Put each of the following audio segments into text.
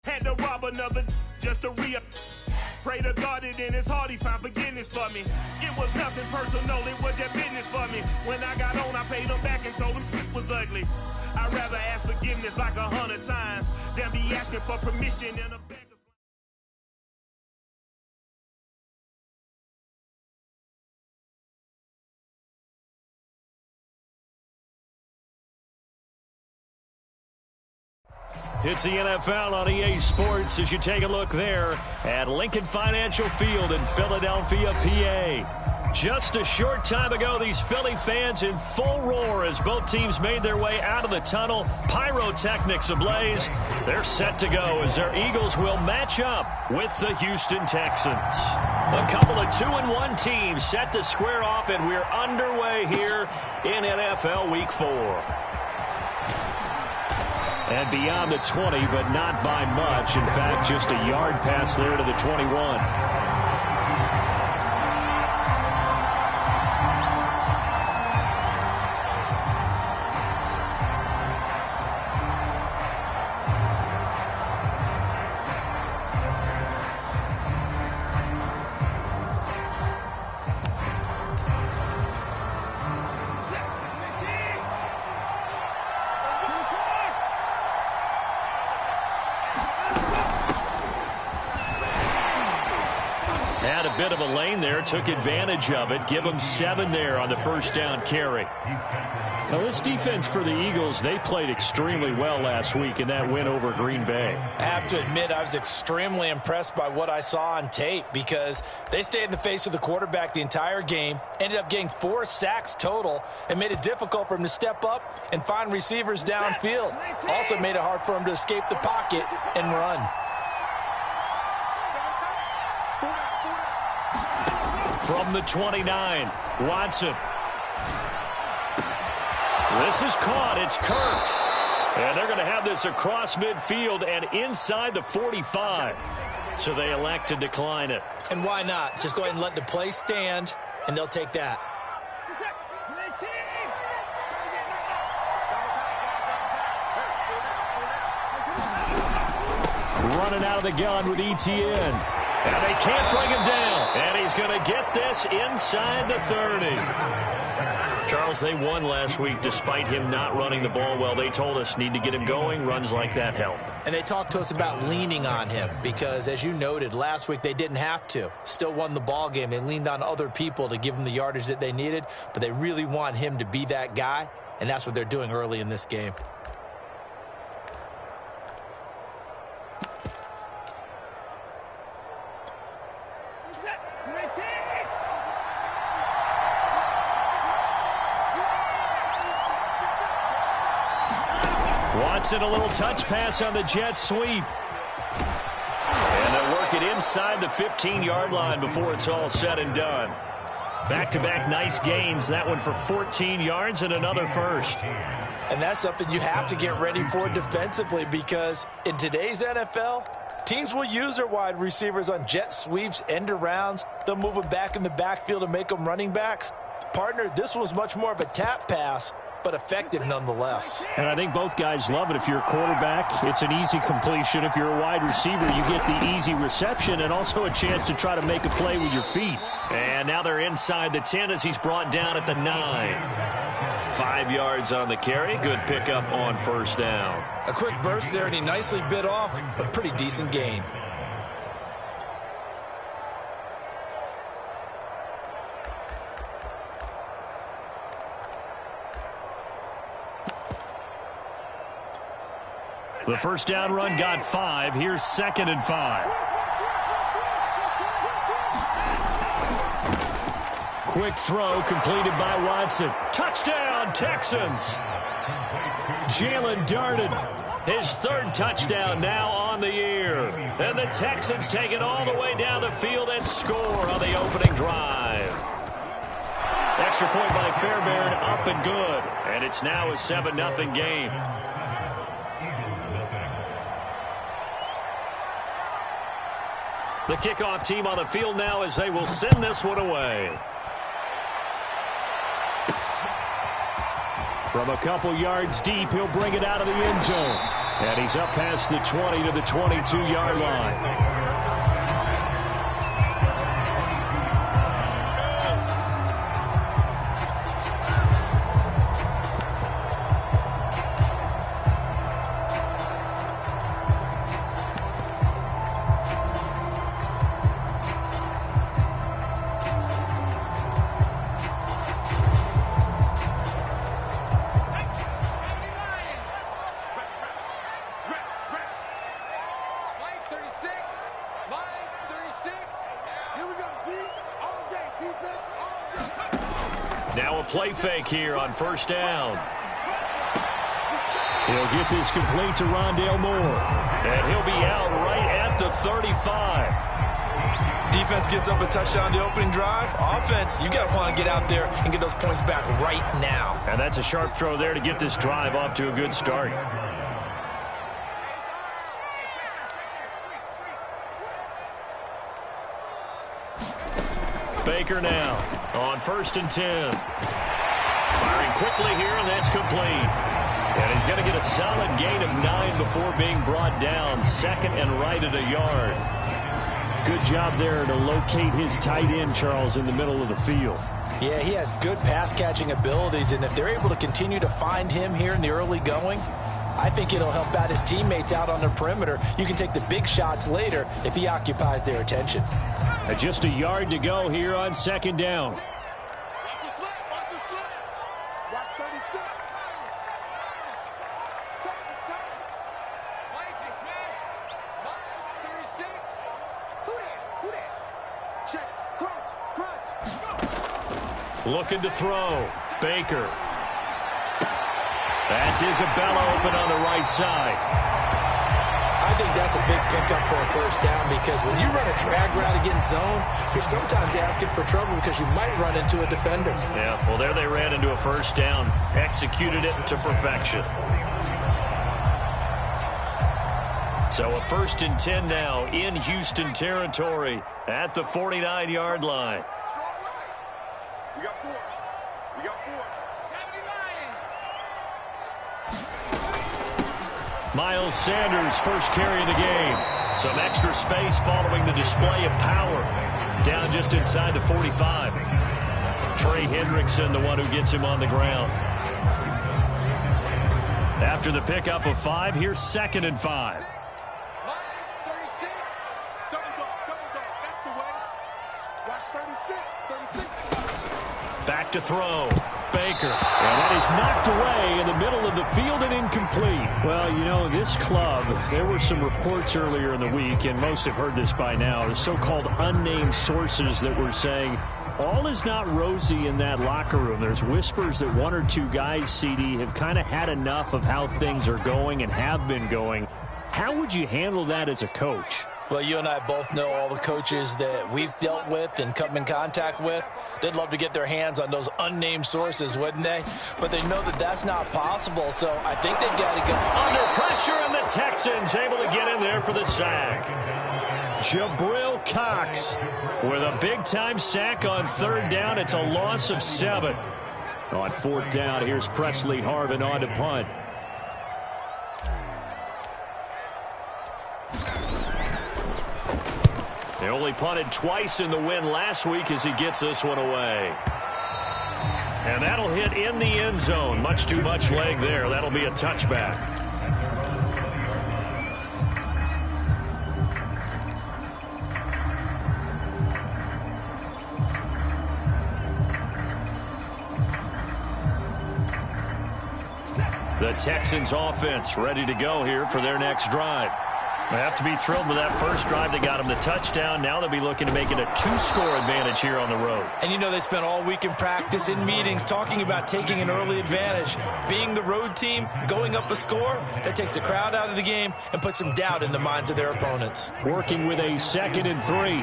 Had to rob another just to re-up. Pray to God that in his heart he found forgiveness for me. It was nothing personal, it was just business for me. When I got on, I paid him back and told him it was ugly. I'd rather ask forgiveness like 100 times than be asking for permission in a beggar's. It's the NFL on EA Sports as you take a look there at Lincoln Financial Field in Philadelphia, PA. Just a short time ago, these Philly fans in full roar as both teams made their way out of the tunnel. Pyrotechnics ablaze. They're set to go as their Eagles will match up with the Houston Texans. A couple of 2-1 teams set to square off, and we're underway here in NFL Week 4. And beyond the 20, but not by much. In fact, just a yard pass there to the 21. Had a bit of a lane there, took advantage of it. Give them 7 there on the first down carry. Now this defense for the Eagles, they played extremely well last week in that win over Green Bay. I have to admit, I was extremely impressed by what I saw on tape because they stayed in the face of the quarterback the entire game, ended up getting 4 sacks total, and made it difficult for him to step up and find receivers downfield. Also made it hard for him to escape the pocket and run. From the 29, Watson. This is caught. It's Kirk. And they're going to have this across midfield and inside the 45. So they elect to decline it. And why not? Just go ahead and let the play stand, and they'll take that. Running out of the gun with ETN. And they can't bring him down. And he's going to get this inside the 30. Charles, they won last week despite him not running the ball well. They told us need to get him going. Runs like that help. And they talked to us about leaning on him because, as you noted, last week they didn't have to. Still won the ball game. They leaned on other people to give them the yardage that they needed, but they really want him to be that guy, and that's what they're doing early in this game. Watson, a little touch pass on the jet sweep. And they'll work it inside the 15-yard line before it's all said and done. Back-to-back nice gains. That one for 14 yards and another first. And that's something you have to get ready for defensively because in today's NFL, teams will use their wide receivers on jet sweeps, end arounds. They'll move them back in the backfield and make them running backs. Partner, this was much more of a tap pass, but effective nonetheless. And I think both guys love it. If you're a quarterback, it's an easy completion. If you're a wide receiver, you get the easy reception and also a chance to try to make a play with your feet. And now they're inside the 10 as he's brought down at the 9. 5 yards on the carry. Good pickup on first down. A quick burst there, and he nicely bit off a pretty decent gain. The first down run got 5. Here's 2nd and 5. Quick throw completed by Watson. Touchdown, Texans. Jalen darted. His 3rd touchdown now on the year. And the Texans take it all the way down the field and score on the opening drive. Extra point by Fairbairn, up and good. And it's now a 7-0 game. The kickoff team on the field now as they will send this one away. From a couple yards deep, he'll bring it out of the end zone. And he's up past the 20 to the 22-yard line. Now a play fake here on first down. He'll get this complete to Rondale Moore. And he'll be out right at the 35. Defense gives up a touchdown the opening drive. Offense, you got to want to get out there and get those points back right now. And that's a sharp throw there to get this drive off to a good start. Baker now on 1st and 10. Firing quickly here, and that's complete. And he's going to get a solid gain of 9 before being brought down. 2nd and right at a yard. Good job there to locate his tight end, Charles, in the middle of the field. Yeah, he has good pass-catching abilities, and if they're able to continue to find him here in the early going, I think it'll help out his teammates out on the perimeter. You can take the big shots later if he occupies their attention. Just a yard to go here on 2nd down. Watch the slip. Watch the slip. Watch 36. Mike, they smash. Mike, 36. Who that? Check. Crunch. Looking to throw. Baker. That's Isabella open on the right side. I think that's a big pickup for a first down because when you run a drag route against zone, you're sometimes asking for trouble because you might run into a defender. Yeah, well, there they ran into a first down. Executed it to perfection. So a 1st and 10 now in Houston territory at the 49-yard line. We got 4. We got 4. 79. Miles Sanders, first carry of the game. Some extra space following the display of power. Down just inside the 45. Trey Hendrickson, the one who gets him on the ground. After the pickup of 5, here's 2nd and 5. Back to throw. Baker. And that is knocked away in the middle of the field and incomplete. Well, you know, this club, there were some reports earlier in the week, and most have heard this by now, the so-called unnamed sources that were saying all is not rosy in that locker room. There's whispers that 1 or 2 guys, CD, have kind of had enough of how things are going and have been going. How would you handle that as a coach? Well, you and I both know all the coaches that we've dealt with and come in contact with. They'd love to get their hands on those unnamed sources, wouldn't they? But they know that that's not possible, so I think they've got to go. Under pressure, and the Texans able to get in there for the sack. Jabril Cox with a big-time sack on 3rd down. It's a loss of 7. On 4th down, here's Presley Harvin on to punt. They only punted twice in the win last week as he gets this one away. And that'll hit in the end zone. Much too much leg there. That'll be a touchback. The Texans offense ready to go here for their next drive. They have to be thrilled with that first drive. They got them the touchdown. Now they'll be looking to make it a 2-score advantage here on the road. And you know they spent all week in practice, in meetings, talking about taking an early advantage. Being the road team, going up a score, that takes the crowd out of the game and puts some doubt in the minds of their opponents. Working with a 2nd and 3.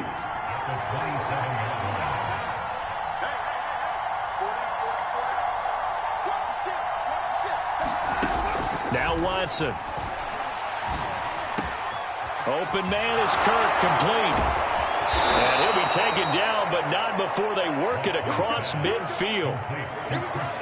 Now Watson. Open man is Kirk, complete. And he'll be taken down, but but not before they work it across midfield.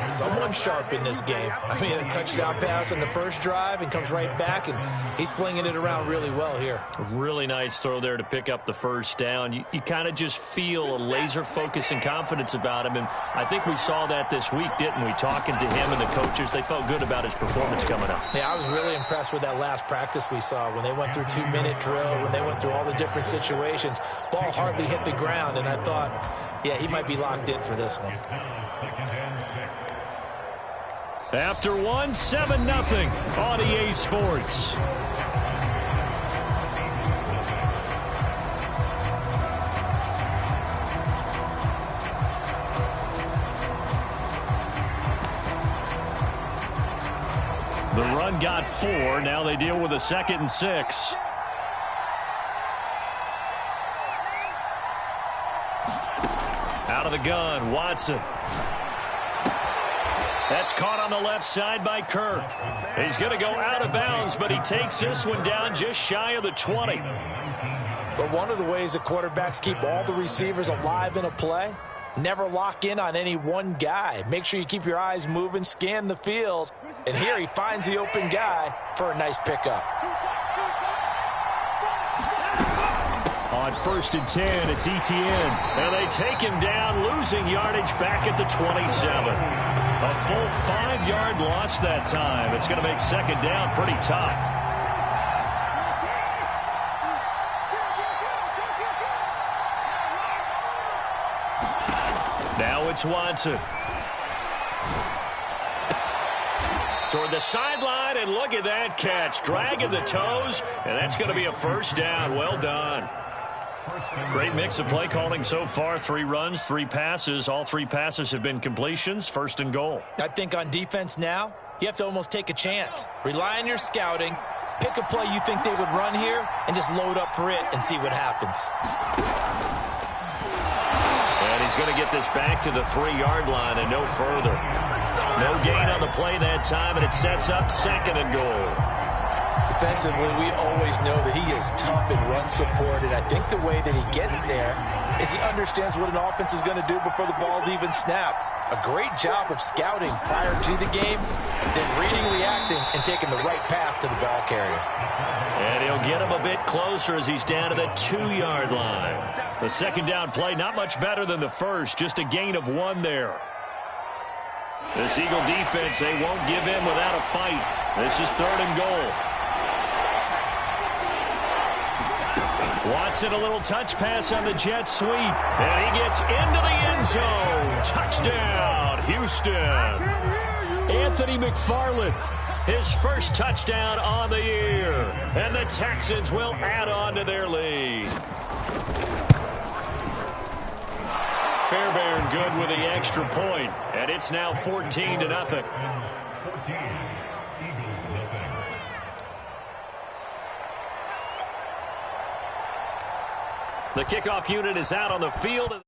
Someone sharp in this game. I mean, a touchdown pass on the first drive and comes right back, and he's flinging it around really well here. A really nice throw there to pick up the first down. You kind of just feel a laser focus and confidence about him, and I think we saw that this week, didn't we? Talking to him and the coaches, they felt good about his performance coming up. Yeah, I was really impressed with that last practice we saw when they went through 2-minute drill, when they went through all the different situations. Ball hardly hit the ground, and I thought, yeah, he might be locked in for this one. After 7-0 on EA Sports. The run got 4. Now they deal with a 2nd and 6. Out of the gun, Watson. That's caught on the left side by Kirk. He's going to go out of bounds, but he takes this one down just shy of the 20. But one of the ways the quarterbacks keep all the receivers alive in a play, never lock in on any one guy. Make sure you keep your eyes moving, scan the field. And here he finds the open guy for a nice pickup. On 1st and 10, it's Etienne. And they take him down, losing yardage back at the 27. A full 5-yard loss that time. It's going to make 2nd down pretty tough. Now it's Watson. Toward the sideline, and look at that catch. Dragging the toes, and that's going to be a 1st down. Well done. Great mix of play calling so far. 3 runs, 3 passes. All 3 passes have been completions. 1st and goal. I think on defense now, you have to almost take a chance. Rely on your scouting. Pick a play you think they would run here and just load up for it and see what happens. And he's going to get this back to the 3-yard line and no further. No gain on the play that time, and it sets up 2nd and goal. Defensively, we always know that he is tough in run support, and I think the way that he gets there is he understands what an offense is going to do before the ball's even snapped. A great job of scouting prior to the game, then reading, reacting, and taking the right path to the ball carrier. And he'll get him a bit closer as he's down to the 2-yard line. The 2nd down play, not much better than the first, just a gain of 1 there. This Eagle defense, they won't give in without a fight. This is 3rd and goal. Watson, a little touch pass on the jet sweep. And he gets into the end zone. Touchdown, Houston. Anthony McFarland, his first touchdown on the year. And the Texans will add on to their lead. Fairbairn good with the extra point. And it's now 14-0. The kickoff unit is out on the field.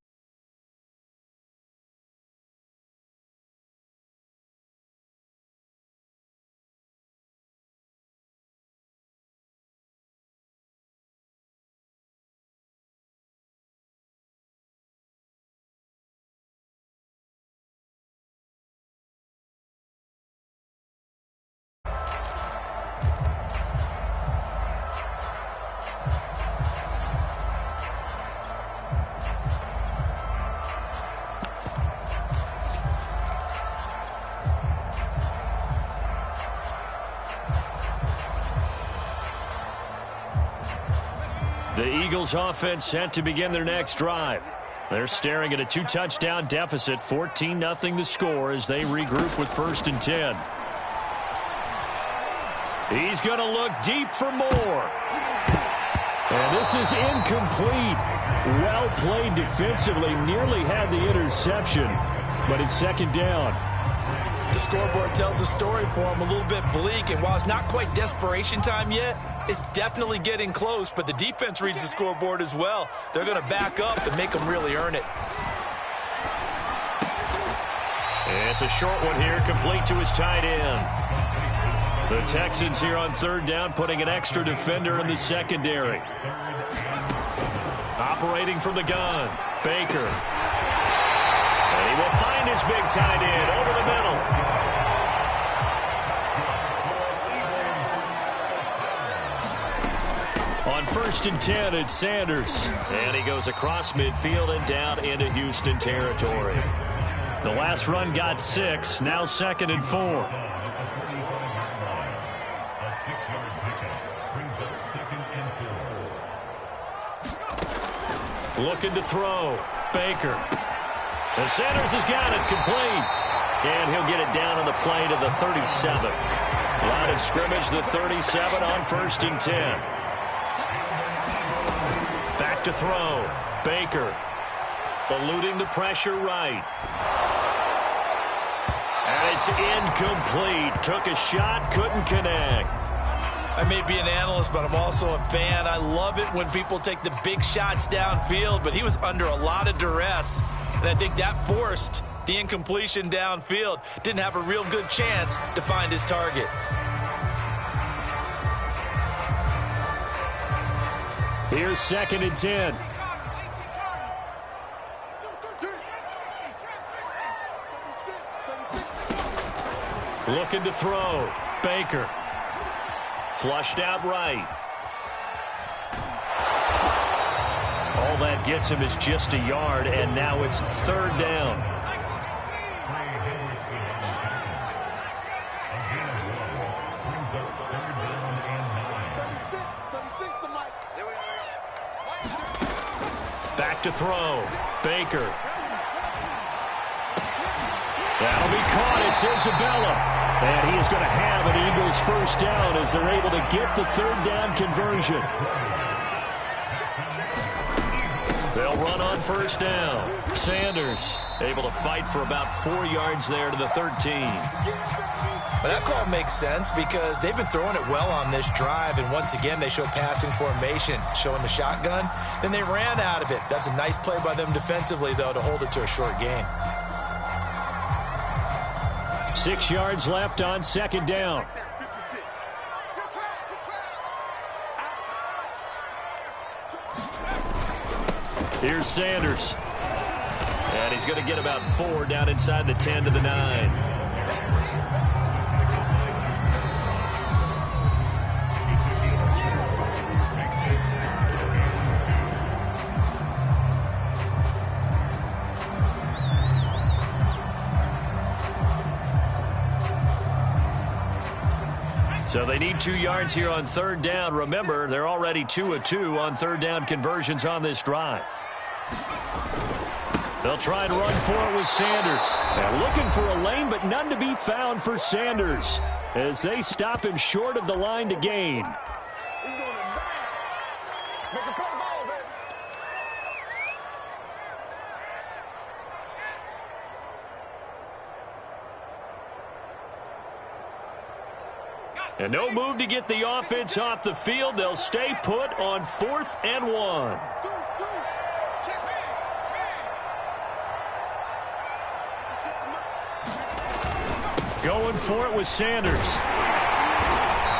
The Eagles offense set to begin their next drive. They're staring at a 2-touchdown deficit, 14-0 the score as they regroup with 1st and 10. He's going to look deep for more. And this is incomplete. Well played defensively, nearly had the interception, but it's 2nd down. The scoreboard tells a story for him, a little bit bleak, and while it's not quite desperation time yet, it's definitely getting close, but the defense reads the scoreboard as well. They're going to back up and make them really earn it. It's a short one here, complete to his tight end. The Texans here on 3rd down, putting an extra defender in the secondary. Operating from the gun, Baker. tight end over the middle. On 1st and 10, it's Sanders. And he goes across midfield and down into Houston territory. The last run got 6, now 2nd and 4. Looking to throw. Baker. And Sanders has got it complete. And he'll get it down on the play to the 37. Line of scrimmage, the 37 on 1st and 10. Back to throw. Baker. Eluding the pressure right. And it's incomplete. Took a shot, couldn't connect. I may be an analyst, but I'm also a fan. I love it when people take the big shots downfield, but he was under a lot of duress, and I think that forced the incompletion downfield. Didn't have a real good chance to find his target. Here's 2nd and 10. Looking to throw. Baker. Flushed out right. All that gets him is just a yard, and now it's 3rd down. Back to throw. Baker. That'll be caught. It's Isabella. And he is going to have an Eagles 1st down as they're able to get the 3rd down conversion. They'll run on 1st down. Sanders able to fight for about 4 yards there to the 13. But that call makes sense because they've been throwing it well on this drive, and once again they show passing formation, showing the shotgun. Then they ran out of it. That's a nice play by them defensively, though, to hold it to a short gain. 6 yards left on 2nd down. Here's Sanders. And he's going to get about 4 down inside the 10 to the 9. So they need 2 yards here on 3rd down. Remember, they're already 2 of 2 on 3rd down conversions on this drive. They'll try and run for it with Sanders. And looking for a lane, but none to be found for Sanders as they stop him short of the line to gain. And no move to get the offense off the field. They'll stay put on 4th and 1. Going for it with Sanders.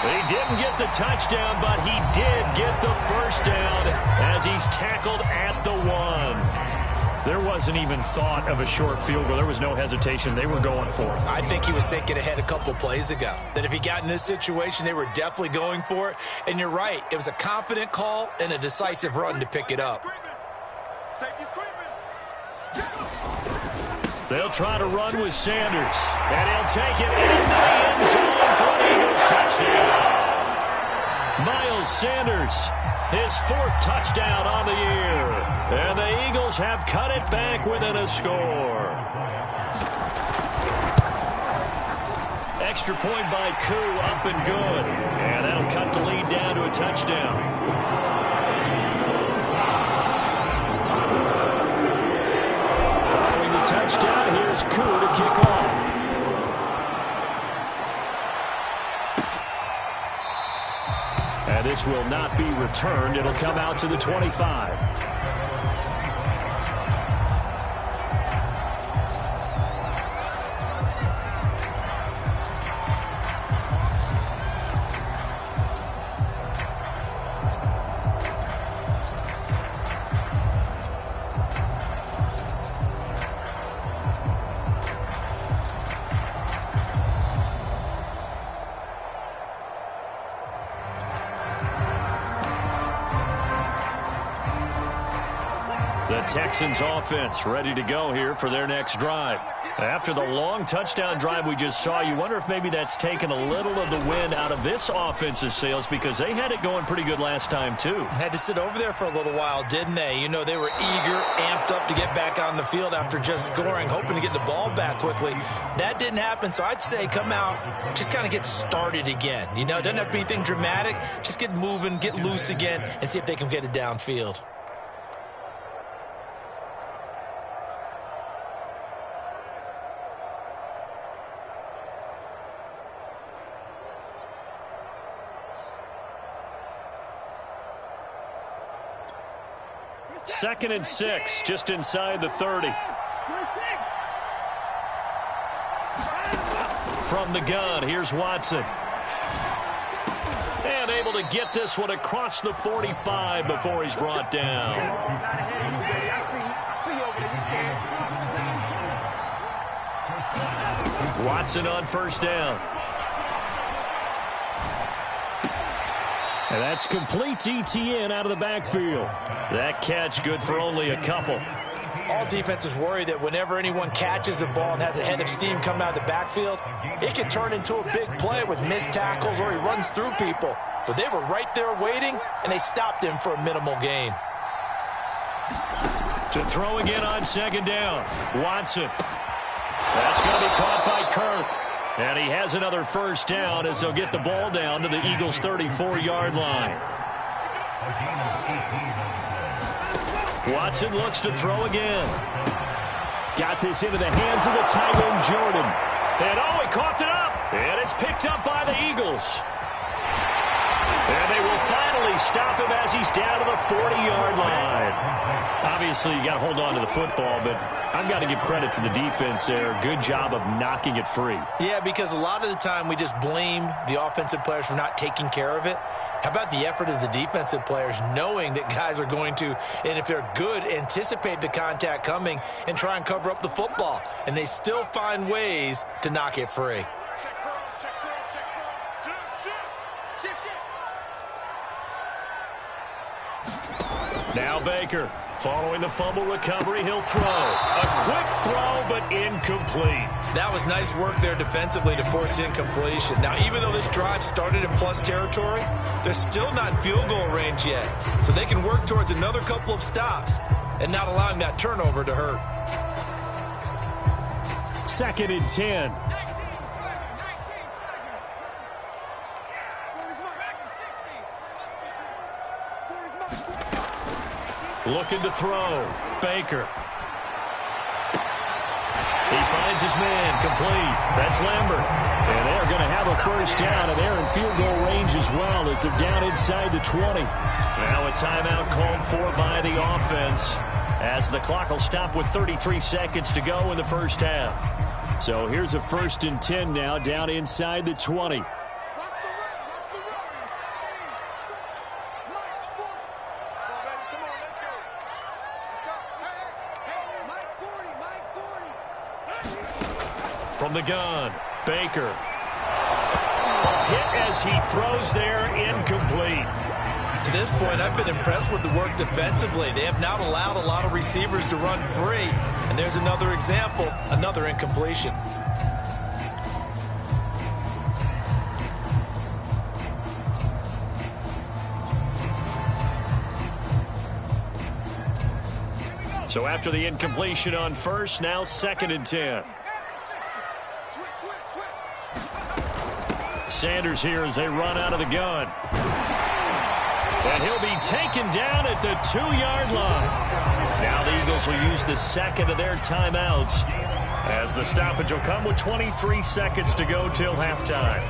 He didn't get the touchdown, but he did get the 1st down as he's tackled at the 1. There wasn't even thought of a short field goal. There was no hesitation. They were going for it. I think he was thinking ahead a couple plays ago. That if he got in this situation, they were definitely going for it. And you're right. It was a confident call and a decisive run to pick it up. They'll try to run with Sanders. And he'll take it in the end zone for an Eagles touchdown. Miles Sanders, his 4th touchdown on the year. And the Eagles have cut it back within a score. Extra point by Koo, up and good. And that'll cut the lead down to a touchdown. Following the touchdown, here's Koo to kick off. And this will not be returned. It'll come out to the 25. Texans offense ready to go here for their next drive. After the long touchdown drive we just saw, you wonder if maybe that's taken a little of the wind out of this offense's sails, because they had it going pretty good last time too. Had to sit over there for a little while, didn't they? You know, they were eager, amped up to get back on the field after just scoring, hoping to get the ball back quickly. That didn't happen, so I'd say come out, just kind of get started again. You know, it doesn't have to be anything dramatic. Just get moving, get loose again, and see if they can get it downfield. Second and 6, just inside the 30. From the gun, here's Watson. And able to get this one across the 45 before he's brought down. Watson on first down. And that's complete ETN out of the backfield. That catch good for only a couple. All defenses worry that whenever anyone catches the ball and has a head of steam coming out of the backfield, it could turn into a big play with missed tackles or he runs through people. But they were right there waiting, and they stopped him for a minimal gain. To throw again on second down. Watson. That's going to be caught by Kirk. And he has another first down as they'll get the ball down to the Eagles' 34-yard line. Watson looks to throw again. Got this into the hands of the tight end, Jordan. And he coughed it up. And it's picked up by the Eagles. And they will finally stop him as he's down to the 40-yard line. Obviously, you got to hold on to the football, but I've got to give credit to the defense there. Good job of knocking it free. Yeah, because a lot of the time we just blame the offensive players for not taking care of it. How about the effort of the defensive players knowing that guys are going to, and if they're good, anticipate the contact coming and try and cover up the football. And they still find ways to knock it free. Now Baker, following the fumble recovery, he'll throw. A quick throw, but incomplete. That was nice work there defensively to force incompletion. Now, even though this drive started in plus territory, they're still not in field goal range yet. So they can work towards another couple of stops and not allowing that turnover to hurt. Second and 10. Looking to throw. Baker. He finds his man. Complete. That's Lambert. And they're going to have a first down, and they're in field goal range as well as they're down inside the 20. Now a timeout called for by the offense as the clock will stop with 33 seconds to go in the first half. So here's a first and 10 now down inside the 20. From the gun, Baker. Hit as he throws there, incomplete. To this point, I've been impressed with the work defensively. They have not allowed a lot of receivers to run free. And there's another example, another incompletion. So after the incompletion on first, now second and 10. Sanders here as they run out of the gun. And he'll be taken down at the 2-yard line. Now the Eagles will use the second of their timeouts as the stoppage will come with 23 seconds to go till halftime.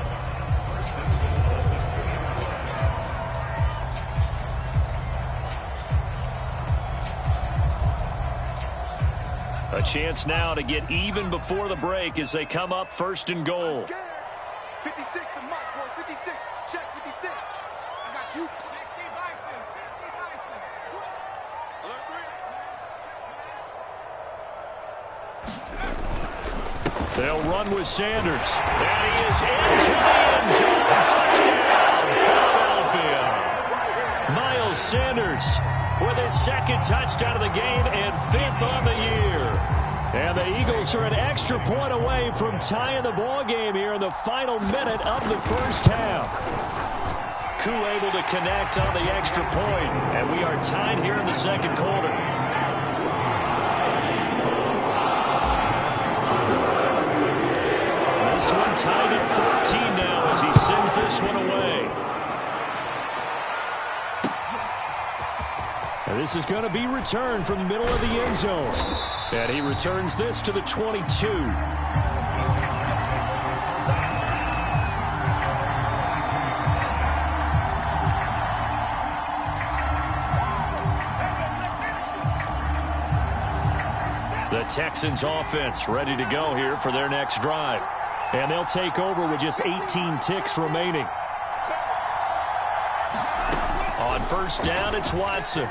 A chance now to get even before the break as they come up first and goal. 56 to Mike, boys. 56. Check 56. I got you. 60 Bison. 60 Bison. Alert 3. They'll run with Sanders. And he is into the end zone. Touchdown, Philadelphia. Miles Sanders with his second touchdown of the game and 5th on the year. And the Eagles are an extra point away from tying the ball game here in the final minute of the first half. Koo able to connect on the extra point, and we are tied here in the second quarter. This one tied at 14 now as he sends this one away. And this is going to be returned from the middle of the end zone. And he returns this to the 22. The Texans offense ready to go here for their next drive. And they'll take over with just 18 ticks remaining. On first down, it's Watson.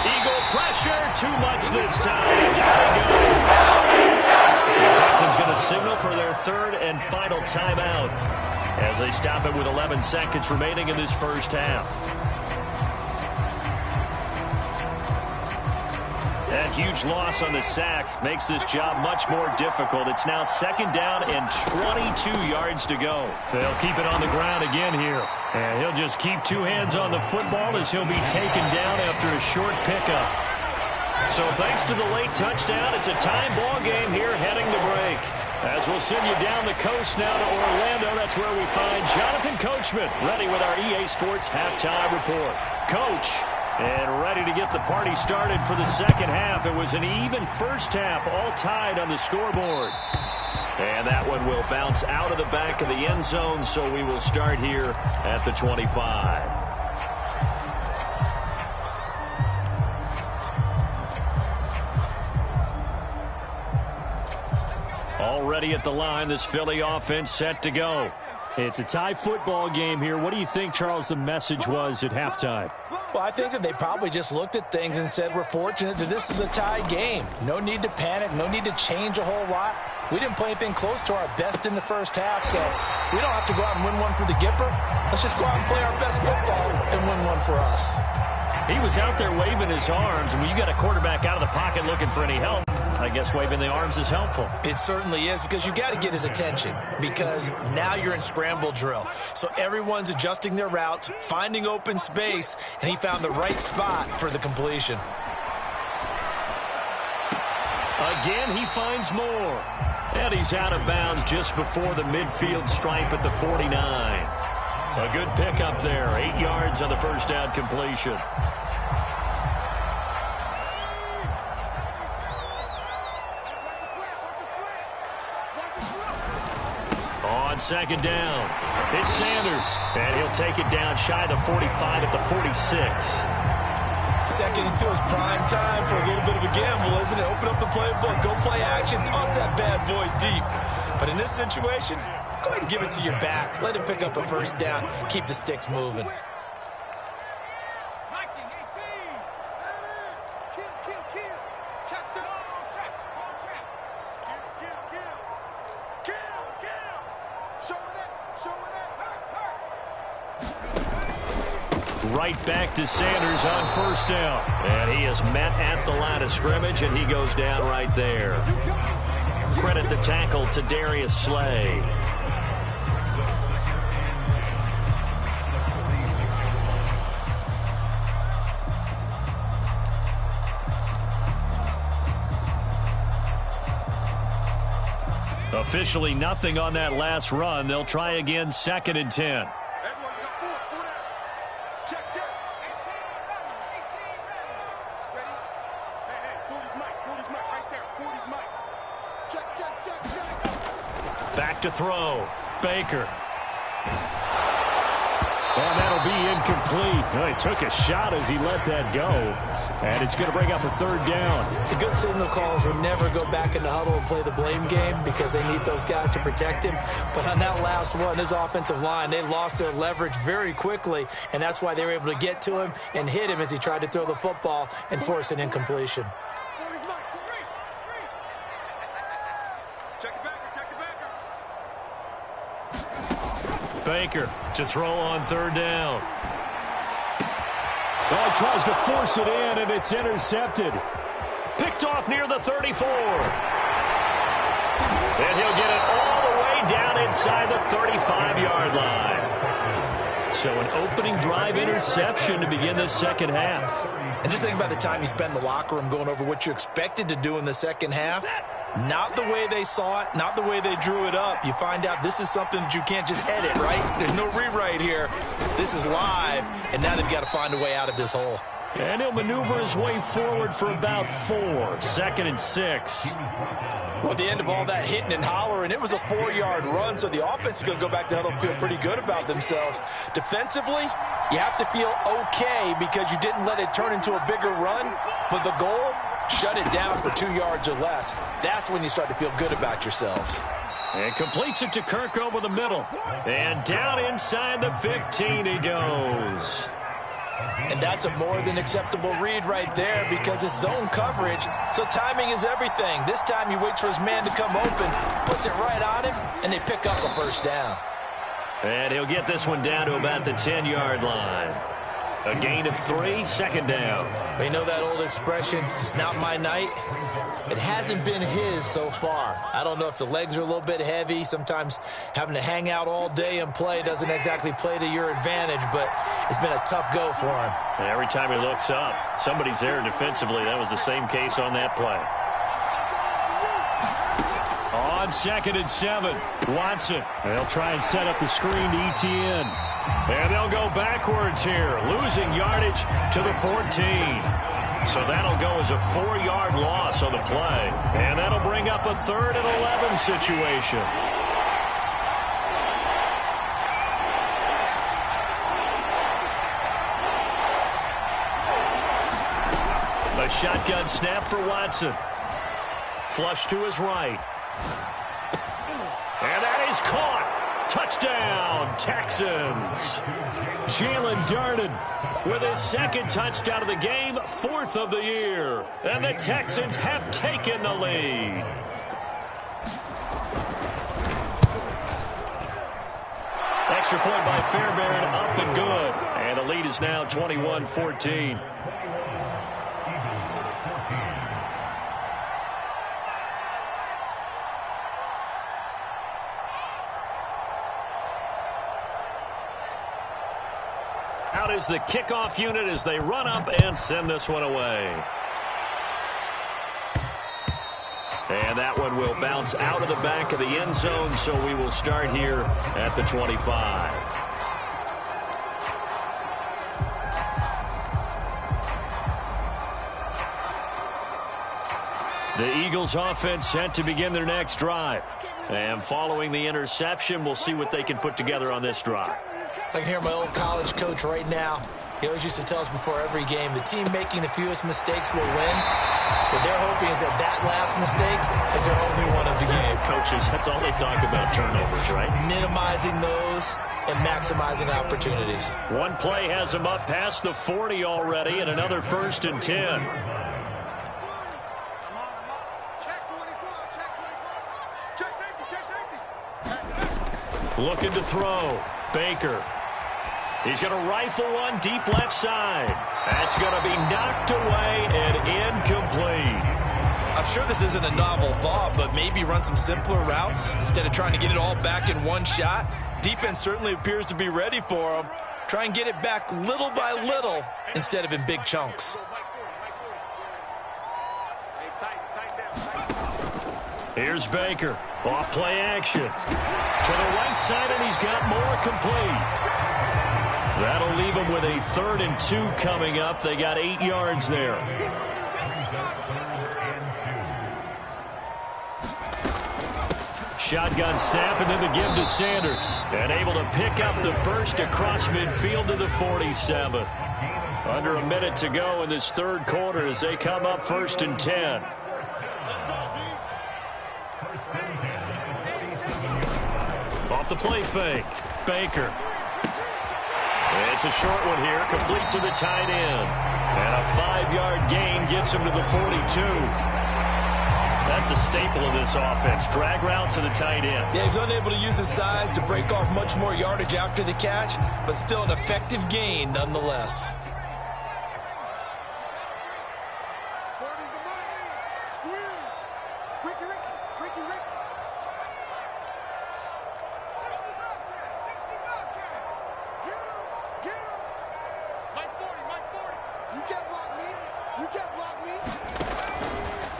Eagle pressure, too much this time. Down he goes. The Texans going to signal for their third and final timeout as they stop it with 11 seconds remaining in this first half. That huge loss on the sack makes this job much more difficult. It's now second down and 22 yards to go. They'll keep it on the ground again here. And he'll just keep two hands on the football as he'll be taken down after a short pickup. So thanks to the late touchdown, it's a tie ball game here heading to break. As we'll send you down the coast now to Orlando, that's where we find Jonathan Coachman ready with our EA Sports halftime report. Coach. And ready to get the party started for the second half. It was an even first half, all tied on the scoreboard. And that one will bounce out of the back of the end zone, so we will start here at the 25. Already at the line, this Philly offense set to go. It's a tie football game here. What do you think, Charles, the message was at halftime? Well, I think that they probably just looked at things and said, we're fortunate that this is a tie game. No need to panic. No need to change a whole lot. We didn't play anything close to our best in the first half, so we don't have to go out and win one for the Gipper. Let's just go out and play our best football and win one for us. He was out there waving his arms, and when you got a quarterback out of the pocket looking for any help, I guess waving the arms is helpful. It certainly is, because you got to get his attention, because now you're in scramble drill. So everyone's adjusting their routes, finding open space, and he found the right spot for the completion. Again, he finds more. And he's out of bounds just before the midfield stripe at the 49. A good pickup there, 8 yards on the first down completion. On second down, it's Sanders, and he'll take it down shy of the 45 at the 46. Second until his prime time for a little bit of a gamble, isn't it? Open up the playbook, go play action, toss that bad boy deep. But in this situation, go ahead and give it to your back. Let him pick up a first down, keep the sticks moving. Right back to Sanders on first down. And he is met at the line of scrimmage, and he goes down right there. Credit the tackle to Darius Slay. Officially nothing on that last run. They'll try again, 2nd and 10. Back to throw. Baker. And that'll be incomplete. Well, he took a shot as he let that go. And it's going to bring up a third down. The good signal calls will never go back in the huddle and play the blame game because they need those guys to protect him. But on that last one, his offensive line, they lost their leverage very quickly, and that's why they were able to get to him and hit him as he tried to throw the football and force an incompletion. Baker to throw on third down. Oh, he tries to force it in, and it's intercepted. Picked off near the 34. And he'll get it all the way down inside the 35-yard line. So an opening drive interception to begin the second half. And just think about the time you spent in the locker room going over what you expected to do in the second half. Not the way they saw it, not the way they drew it up. You find out this is something that you can't just edit, right? There's no rewrite here. This is live, and now they've got to find a way out of this hole. And he'll maneuver his way forward for about 4. 2nd and 6. Well, at the end of all that hitting and hollering, it was a 4-yard run, so the offense is going to go back there and feel pretty good about themselves. Defensively, you have to feel okay because you didn't let it turn into a bigger run, but the goal, shut it down for 2 yards or less. That's when you start to feel good about yourselves. And completes it to Kirk over the middle. And down inside the 15 he goes. And that's a more than acceptable read right there because it's zone coverage, so timing is everything. This time he waits for his man to come open, puts it right on him, and they pick up a first down. And he'll get this one down to about the 10-yard line. A gain of 3, 2nd down. You know that old expression, it's not my night? It hasn't been his so far. I don't know if the legs are a little bit heavy. Sometimes having to hang out all day and play doesn't exactly play to your advantage, but it's been a tough go for him. And every time he looks up, somebody's there defensively. That was the same case on that play. On 2nd and 7, Watson. They'll try and set up the screen to ETN. And they'll go backwards here, losing yardage to the 14. So that'll go as a 4-yard loss on the play. And that'll bring up a 3rd and 11 situation. A shotgun snap for Watson. Flush to his right. And that is caught. Touchdown, Texans. Jalen Darden with his 2nd touchdown of the game, 4th of the year. And the Texans have taken the lead. Extra point by Fairbairn, up and good. And the lead is now 21-14. Out is the kickoff unit as they run up and send this one away. And that one will bounce out of the back of the end zone, so we will start here at the 25. The Eagles offense set to begin their next drive. And following the interception, we'll see what they can put together on this drive. I can hear my old college coach right now. He always used to tell us before every game, the team making the fewest mistakes will win. What they're hoping is that that last mistake is their only one of the game. Coaches, that's all they talk about, turnovers, right? Minimizing those and maximizing opportunities. One play has them up past the 40 already, and another 1st and 10. Looking to throw. Baker. He's going to rifle one deep left side. That's going to be knocked away and incomplete. I'm sure this isn't a novel thought, but maybe run some simpler routes instead of trying to get it all back in one shot. Defense certainly appears to be ready for him. Try and get it back little by little instead of in big chunks. Here's Baker. Off play action. To the right side, and he's got more complete. That'll leave him with a 3rd and 2 coming up. They got 8 yards there. Shotgun snap, and then the give to Sanders. And able to pick up the first across midfield to the 47. Under a minute to go in this 3rd quarter as they come up 1st and 10. Off the play fake. Baker. It's a short one here, complete to the tight end. And a 5-yard gain gets him to the 42. That's a staple of this offense. Drag route to the tight end. Yeah, he's unable to use his size to break off much more yardage after the catch, but still an effective gain nonetheless. 40's the mic. Squeeze. Ricky. 60 Bobcat. Get him. Mike 40. You can't block me.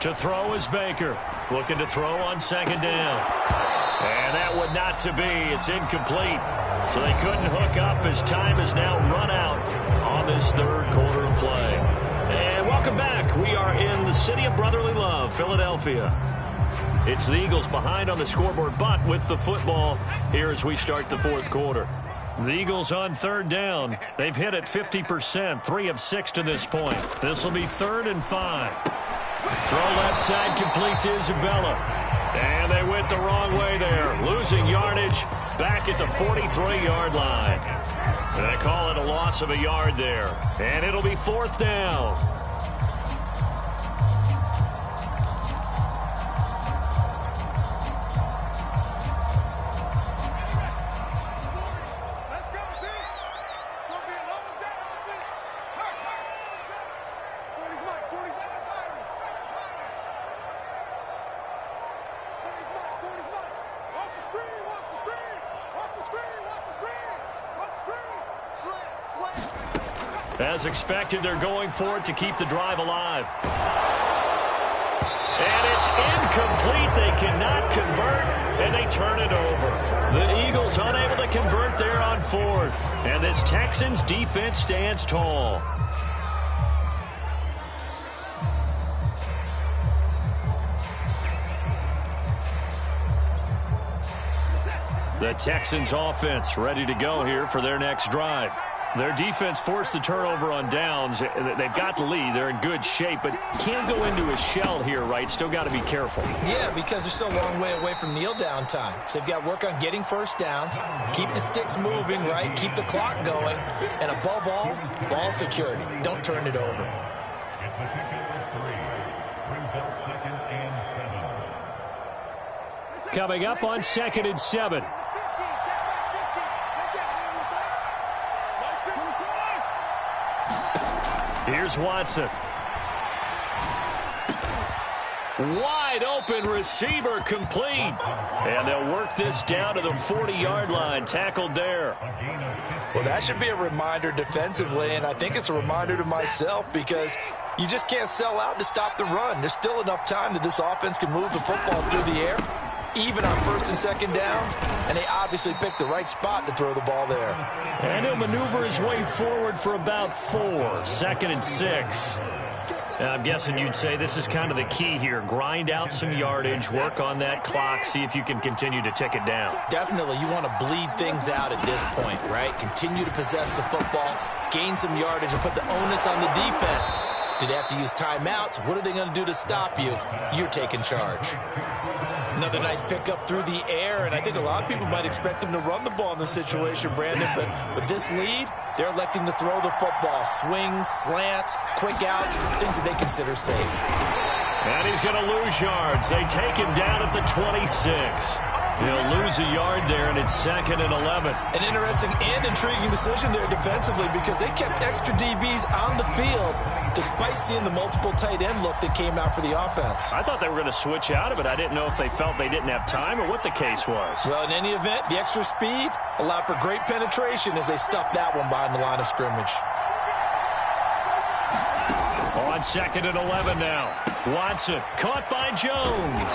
To throw is Baker. Looking to throw on second down. And that would not to be. It's incomplete. So they couldn't hook up as time is now run out on this third quarter of play. And welcome back. We are in the city of brotherly love, Philadelphia. It's the Eagles behind on the scoreboard, but with the football here as we start the fourth quarter. The Eagles on third down. They've hit it 50%, 3 of 6 to this point. This will be 3rd and 5. Throw left side complete to Isabella. And they went the wrong way there. Losing yardage back at the 43-yard line. And they call it a loss of a yard there. And it'll be 4th down. As expected, they're going for it to keep the drive alive. And it's incomplete. They cannot convert, and they turn it over. The Eagles unable to convert there on 4th. And this Texans defense stands tall. The Texans offense ready to go here for their next drive. Their defense forced the turnover on downs. They've got the lead. They're in good shape, but can't go into a shell here, right? Still got to be careful. Yeah, because they're still a long way away from kneel down time. So they've got to work on getting first downs, keep the sticks moving, right? Keep the clock going. And above all, ball security. Don't turn it over. Coming up on 2nd and 7. Here's Watson. Wide open receiver complete. And they'll work this down to the 40-yard line. Tackled there. Well, that should be a reminder defensively, and I think it's a reminder to myself because you just can't sell out to stop the run. There's still enough time that this offense can move the football through the air, even on 1st and 2nd downs, and they obviously picked the right spot to throw the ball there. And he'll maneuver his way forward for about 4. 2nd and 6. Now, I'm guessing you'd say this is kind of the key here. Grind out some yardage, work on that clock, see if you can continue to tick it down. Definitely. You want to bleed things out at this point, right? Continue to possess the football, gain some yardage, and put the onus on the defense. Do they have to use timeouts? What are they going to do to stop you? You're taking charge. Another nice pickup through the air, and I think a lot of people might expect them to run the ball in this situation, Brandon, but with this lead, they're electing to throw the football. Swings, slants, quick outs, things that they consider safe. And he's going to lose yards. They take him down at the 26. He'll lose a yard there, and it's 2nd and 11. An interesting and intriguing decision there defensively because they kept extra DBs on the field despite seeing the multiple tight end look that came out for the offense. I thought they were going to switch out of it. I didn't know if they felt they didn't have time or what the case was. Well, in any event, the extra speed allowed for great penetration as they stuffed that one behind the line of scrimmage. On 2nd and 11 now. Watson caught by Jones.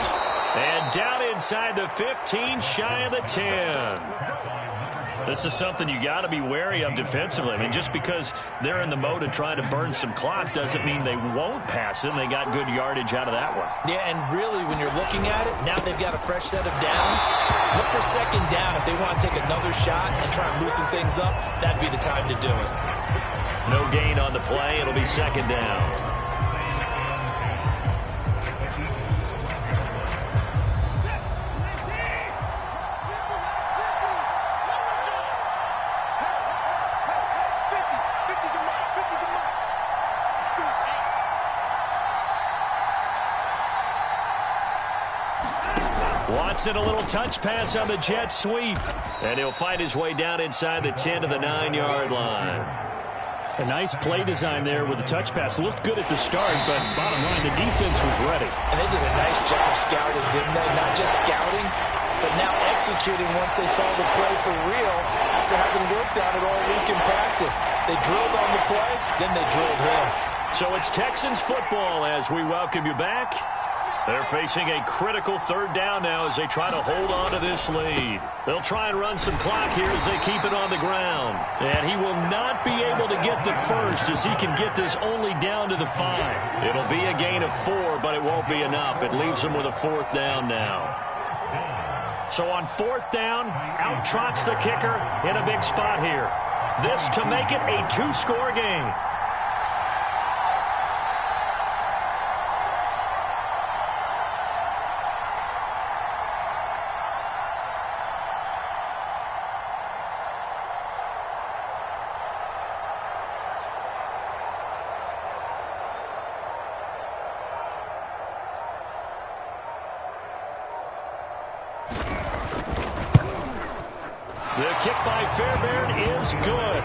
And down inside the 15, shy of the 10. This is something you got to be wary of defensively. I mean, just because they're in the mode of trying to burn some clock doesn't mean they won't pass it, and they got good yardage out of that one. Yeah, and really, when you're looking at it, now they've got a fresh set of downs. Look for 2nd down. If they want to take another shot and try and loosen things up, that'd be the time to do it. No gain on the play. It'll be 2nd down. Watson, a little touch pass on the jet sweep. And he'll fight his way down inside the 10 to the 9-yard line. A nice play design there with the touch pass. Looked good at the start, but bottom line, defense was ready. And they did a nice job scouting, didn't they? Not just scouting, but now executing once they saw the play for real after having worked on it all week in practice. They drilled on the play, then they drilled him. So it's Texans football as we welcome you back. They're facing a critical third down now as they try to hold on to this lead. They'll try and run some clock here as they keep it on the ground. And he will not be able to get the first as he can get this only down to the 5. It'll be a gain of 4, but it won't be enough. It leaves him with a 4th down now. So on 4th down, out trots the kicker in a big spot here. This to make it a 2-score game. The kick by Fairbairn is good.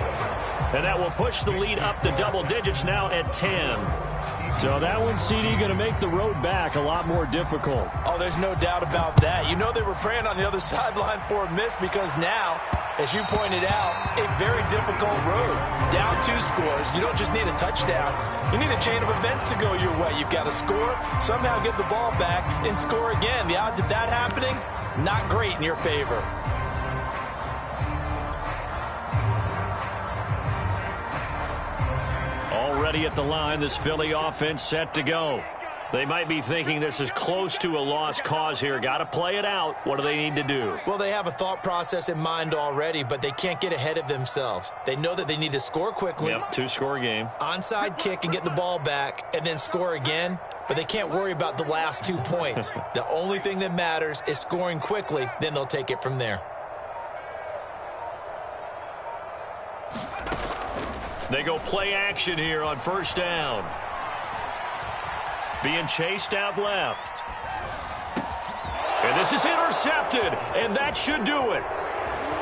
And that will push the lead up to double digits now at 10. So that one, CD, going to make the road back a lot more difficult. Oh, there's no doubt about that. You know they were praying on the other sideline for a miss because now, as you pointed out, a very difficult road. Down 2 scores. You don't just need a touchdown. You need a chain of events to go your way. You've got to score, somehow get the ball back, and score again. The odds of that happening, not great in your favor. Already at the line, this Philly offense set to go. They might be thinking this is close to a lost cause here. Got to play it out. What do they need to do? Well, they have a thought process in mind already, but they can't get ahead of themselves. They know that they need to score quickly. Yep, 2-score game. Onside kick and get the ball back and then score again. But they can't worry about the last 2 points. The only thing that matters is scoring quickly. Then they'll take it from there. They go play action here on 1st down. Being chased out left. And this is intercepted, and that should do it.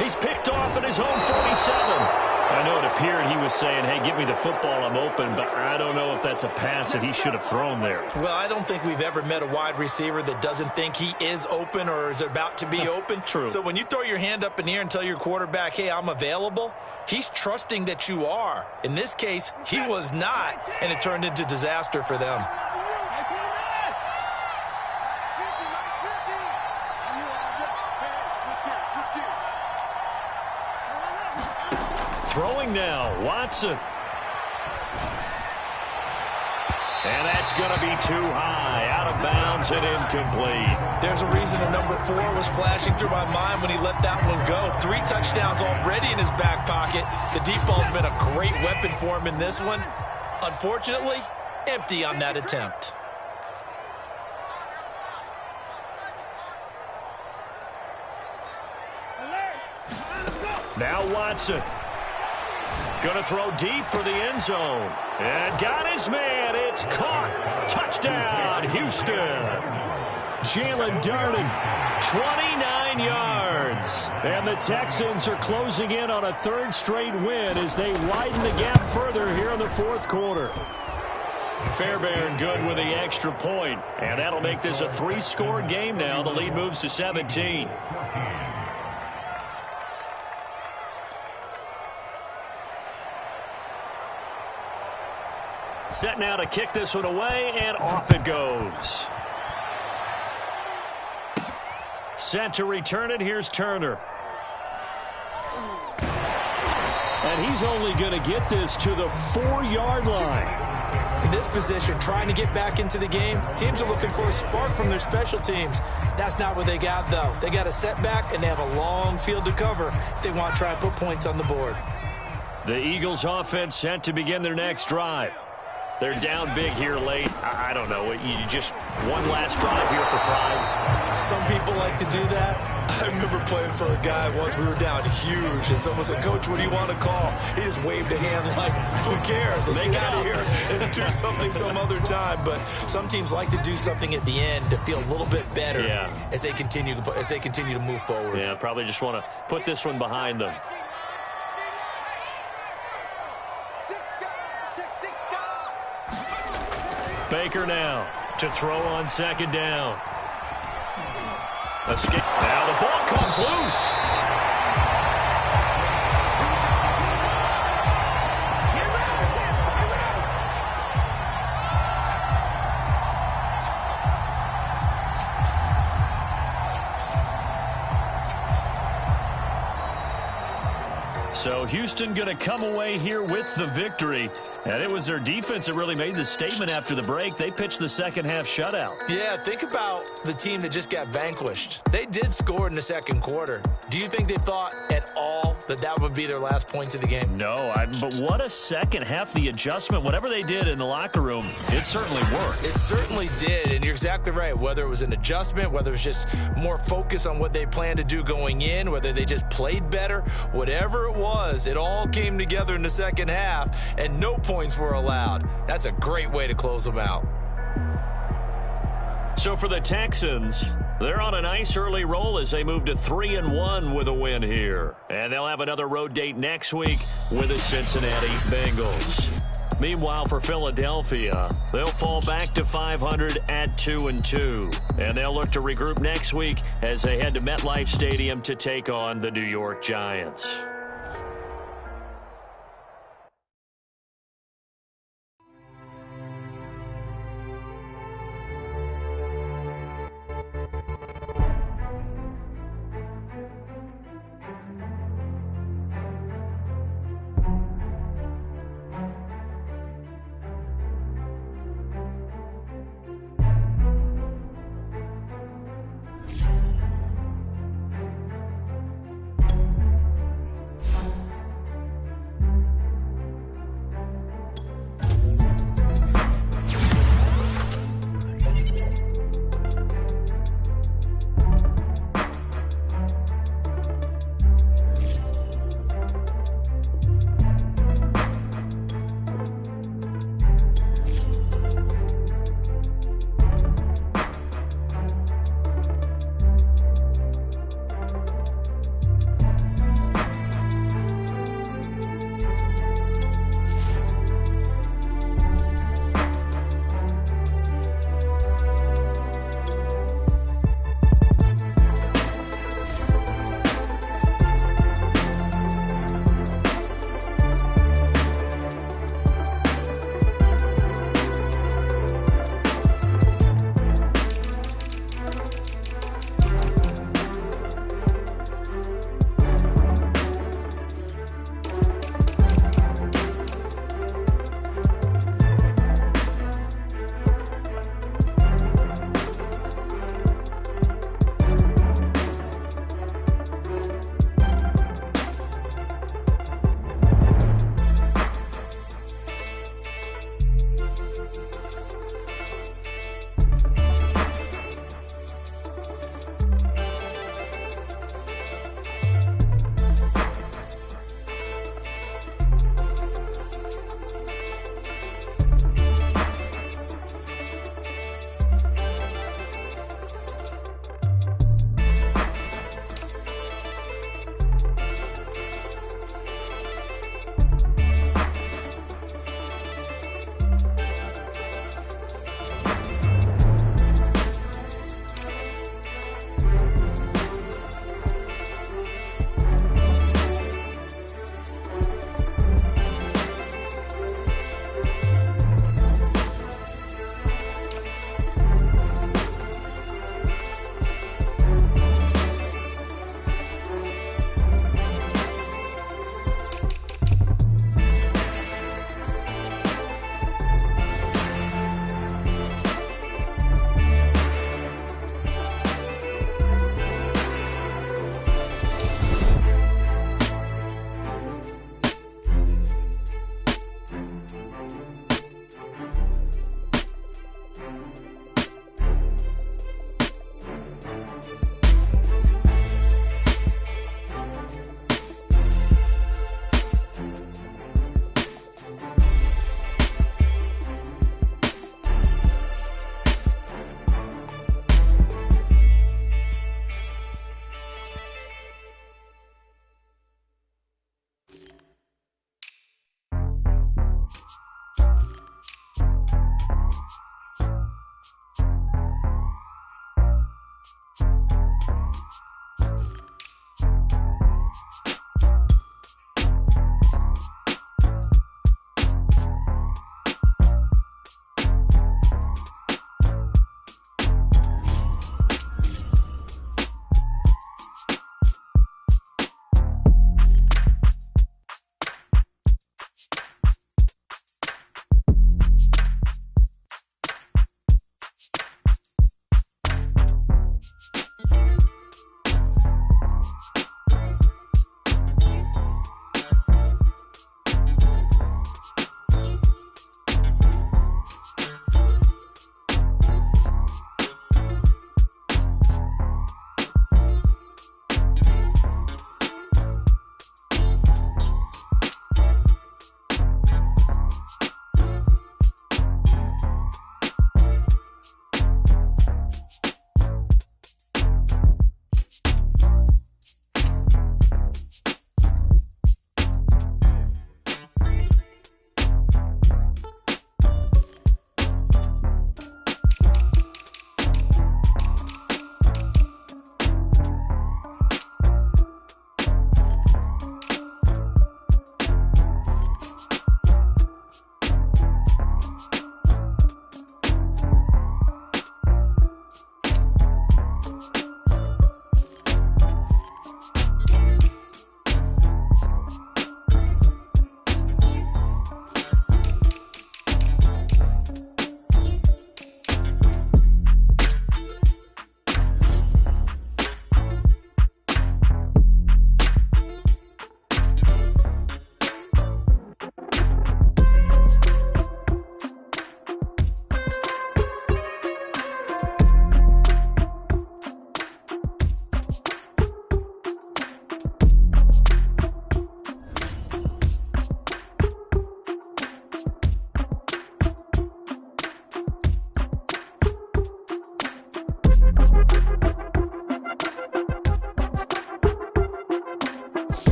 He's picked off at his own 47. I know it appeared he was saying, hey, give me the football, I'm open, but I don't know if that's a pass that he should have thrown there. Well, I don't think we've ever met a wide receiver that doesn't think he is open or is about to be open. True. So when you throw your hand up in the air and tell your quarterback, hey, I'm available, he's trusting that you are. In this case, he was not, and it turned into disaster for them. Throwing now, Watson. And that's going to be too high, out of bounds and incomplete. There's a reason the number 4 was flashing through my mind when he let that one go. 3 touchdowns already in his back pocket. The deep ball's been a great weapon for him in this one. Unfortunately, empty on that attempt. Now Watson. Going to throw deep for the end zone. And got his man. It's caught. Touchdown, Houston. Jalen Darden, 29 yards. And the Texans are closing in on a 3rd straight win as they widen the gap further here in the 4th quarter. Fairbairn good with the extra point. And that'll make this a 3-score game now. The lead moves to 17. Set now to kick this one away, and off it goes. Set to return it. Here's Turner. And he's only going to get this to the 4-yard line. In this position, trying to get back into the game, teams are looking for a spark from their special teams. That's not what they got, though. They got a setback, and they have a long field to cover if they want to try and put points on the board. The Eagles offense set to begin their next drive. They're down big here late. I don't know. You just one last drive here for pride. Some people like to do that. I remember playing for a guy once. We were down huge, and someone said, Coach, what do you want to call? He just waved a hand like, who cares? Let's get out of here and do something some other time. But some teams like to do something at the end to feel a little bit better as they continue to move forward. Yeah, probably just want to put this one behind them. Baker now to throw on second down. Let's get now the ball comes loose. So Houston going to come away here with the victory. And it was their defense that really made the statement after the break. They pitched the second half shutout. Yeah, think about the team that just got vanquished. They did score in the second quarter. Do you think they thought at all that that would be their last points of the game? No, but what a second half. The adjustment, whatever they did in the locker room, it certainly worked. It certainly did, and you're exactly right. Whether it was an adjustment, whether it was just more focus on what they planned to do going in, whether they just played better, whatever it was, it all came together in the second half, and no points were allowed. That's a great way to close them out. So for the Texans, they're on a nice early roll as they move to 3-1 with a win here. And they'll have another road date next week with the Cincinnati Bengals. Meanwhile, for Philadelphia, they'll fall back to 500 at 2-2. And they'll look to regroup next week as they head to MetLife Stadium to take on the New York Giants.